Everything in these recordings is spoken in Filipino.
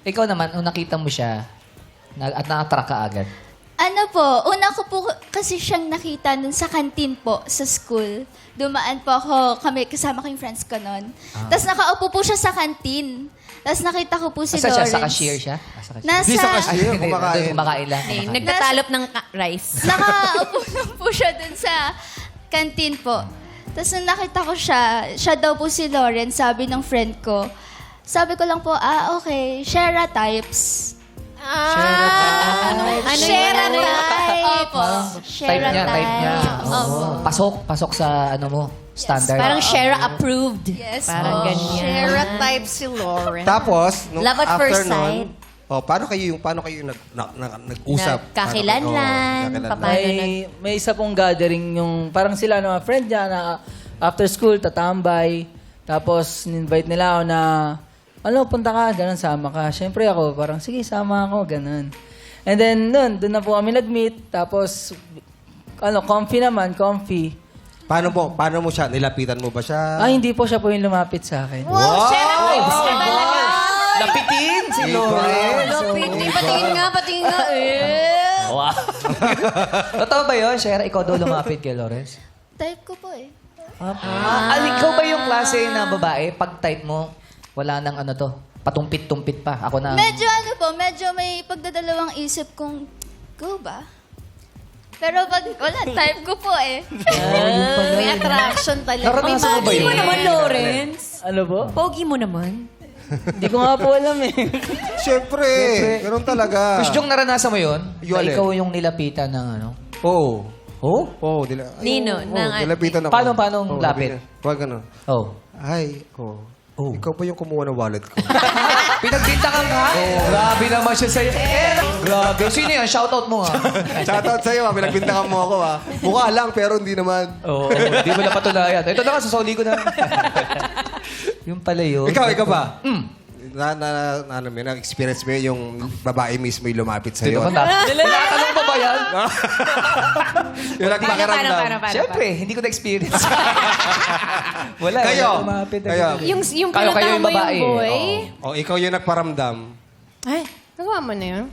Ikaw naman, nung nakita mo siya, at na-attract ka agad. Ano po, una ko po kasi siyang nakita nun sa kantin po, sa school. Dumaan po ako, kasama ko yung friends ko nun. Tapos nakaupo po siya sa kantin. Tapos nakita ko po si Asa siya? Lawrence. Sa cashier siya? Sa cashier. Nasa, Di sa cashier, Hindi, kumakain. doon kumakain lang. Eh, kumakain. nagtatalop ng rice. nakaupo lang po siya dun sa kantin po. Tapos nung nakita ko siya daw po si Lawrence, sabi ng friend ko. Sabi ko lang po, okay, Shera types. Ano Shera yun? type. Opo. Type niya. Opo. Pasok sa ano mo, standard. Parang Shera approved. Yes Parang po. ganyan. Shera type si Lauren. Tapos, nung Love at after first nun, sight. paano kayo nag-usap? Nagkakilanlan. Paano May isa pong gathering yung parang sila ng mga friend niya na after school tatambay. Tapos invite nila ako na punta ka, ganun, sama ka. Siyempre ako, parang sige, sama ako, ganun. And then doon na po kami nag-meet. Tapos comfy. Paano mo siya? Nilapitan mo ba siya? Hindi po siya po yung lumapit sa akin. Wow! Shera types ka talaga. Lapitin si Lawrence. Patingin nga. Wow. Totoo ba yun, Shera? Ikaw daw lumapit kay Lawrence? Type ko po eh. Ikaw ba yung klase na babae? Pag type mo, wala nang patumpit-tumpit pa. Ako na... Medyo may pagdadalawang isip kung, go ba? Pero pag wala, type ko po eh. May attraction talaga. Naranasan mo ba Pogi yun? mo naman, Lawrence. Ano po? Pogi mo naman. Hindi ko nga po alam eh. Siyempre. Ganun talaga. Kusyong naranasan mo yun? Yung Na alin? ikaw yung nilapitan ng ano? Oo. Oh? Oo. Nino, ng Nilapitan ako. Paano Oo, lapit? Wag ano. Oh. Ay, ikaw pa yung kumuha ng wallet ko. Pinagbintangan ka? Grabe naman siya sa'yo. Grabe. Sino yan? Shoutout mo nga. Shoutout sa'yo, pinagbintangan mo ako, Mukha lang, pero hindi naman. Oo. Di mo na patunayan. Ito na nga, susuli ko na. Yung pala yun. Ikaw ba? Na-experience mo yung babae mismo yung lumapit sa'yo? Tinatanong pa ba yan? Yung nagpakiramdam. Paano? Siyempre, hindi ko na-experience. Wala. Kayo. wala lumapit. Kayo. Yung Kayo pinuntahan yung mo yung babae. boy. O, ikaw yung nagparamdam. Ay, nagawa mo na yun?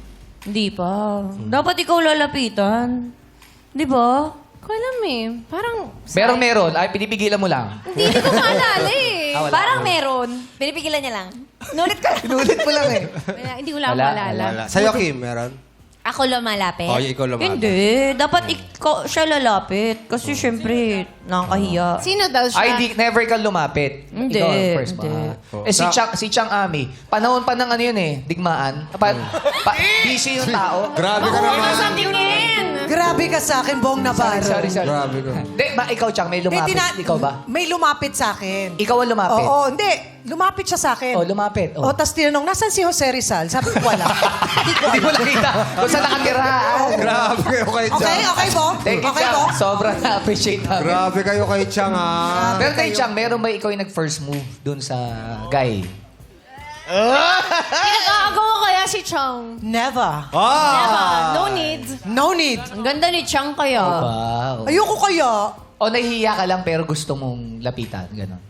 Hindi pa. Dapat ikaw lalapitan. Di ba? Ko alam eh. Parang... Meron. Ay, pinipigilan mo lang. Hindi ko maalala eh. Wala. Parang meron. Pinipigilan niya lang. Nulit ka lang. Inulit mo lang eh. Hindi ko lang Wala, maalala. Wala. Sa'yo, Kim, meron? Ako lumalapit? Oh, ikaw lumalapit. Hindi. Dapat ikaw siya lalapit. Kasi syempre, nakakahiya. Sino daw siya? Ay, never ka lumapit. Hindi, Ikaw ang first hindi. ba? Si Chang Ami, panahon pa ng ano yun eh, digmaan. Busy yung tao. Grabe ka naman. Grabe ka sa akin, Bong Navarro. Sorry. Grabe ka. Hindi, ikaw Chang, may lumapit. Ikaw ba? May lumapit sa akin. Ikaw ang lumapit? Oo, hindi. Lumapit siya sa akin. Oh, lumapit. Oh. O, tas tinanong, nasan si Jose Rizal? Sabi ko, wala. Hindi mo nakita kung saan nakatira. Grabe kayo kay Chang. Okay, Bong? Thank you, Okay, Chang. Bong? Sobrang na-appreciate namin. Grabe kayo kay Chang, Pero kay Chang, meron ba ikaw yung nag-first move dun sa guy? Pinag-aagawa kaya si Chong? Never. No need. No need. Ang ganda ni Chang kaya. Wow. Ayoko kaya. O nahihiya ka lang pero gusto mong lapitan, gano'n.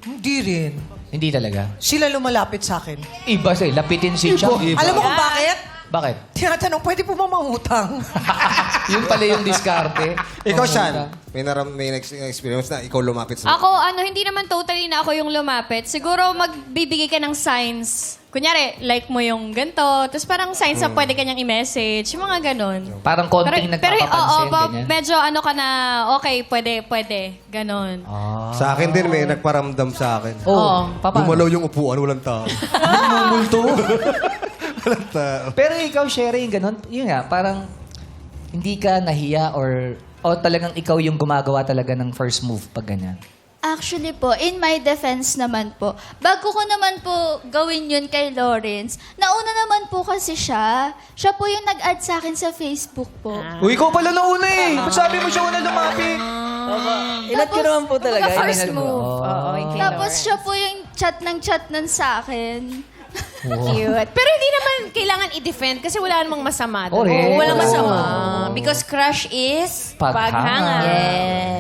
Hindi rin. Hindi talaga. Sila lumalapit sa akin. Iba sa'yo, lapitin si Chang. Alam mo kung bakit? Bakit? Tinatanong, pwede po ba mangutang? Yun pala yung diskarte. Ikaw, Shan, may experience na ikaw lumapit sa... Ako, hindi naman totally na ako yung lumapit. Siguro magbibigay ka ng signs. Kunyari, like mo yung ganito. Tapos parang signs na pwede kanyang i-message. Yung mga ganon. Parang konting nagpapapansin, ganyan. medyo ano ka na, okay, pwede. Ganon. Sa akin din, may nagparamdam sa akin. Oh, paano? Gumalaw yung upuan, walang tao. Multo. Walang tao. Pero ikaw, sharing, ganun, yun nga, parang hindi ka nahiya or talagang ikaw yung gumagawa talaga ng first move pag ganyan. Actually po, in my defense naman po, bago ko naman po gawin yun kay Lawrence, nauna naman po kasi siya. Siya po yung nag-add sa akin sa Facebook po. Uy, ikaw pala nauna eh. Ba't sabi mo siya una lumapit? Ilat ka naman po talaga. First move. Oo, Tapos siya po yung chat nun sa akin. Cute. Pero hindi naman kailangan i-defend kasi wala namang masama doon. Correct. Oo, walang Oo. masama. Because crush is Paghanga. Yes.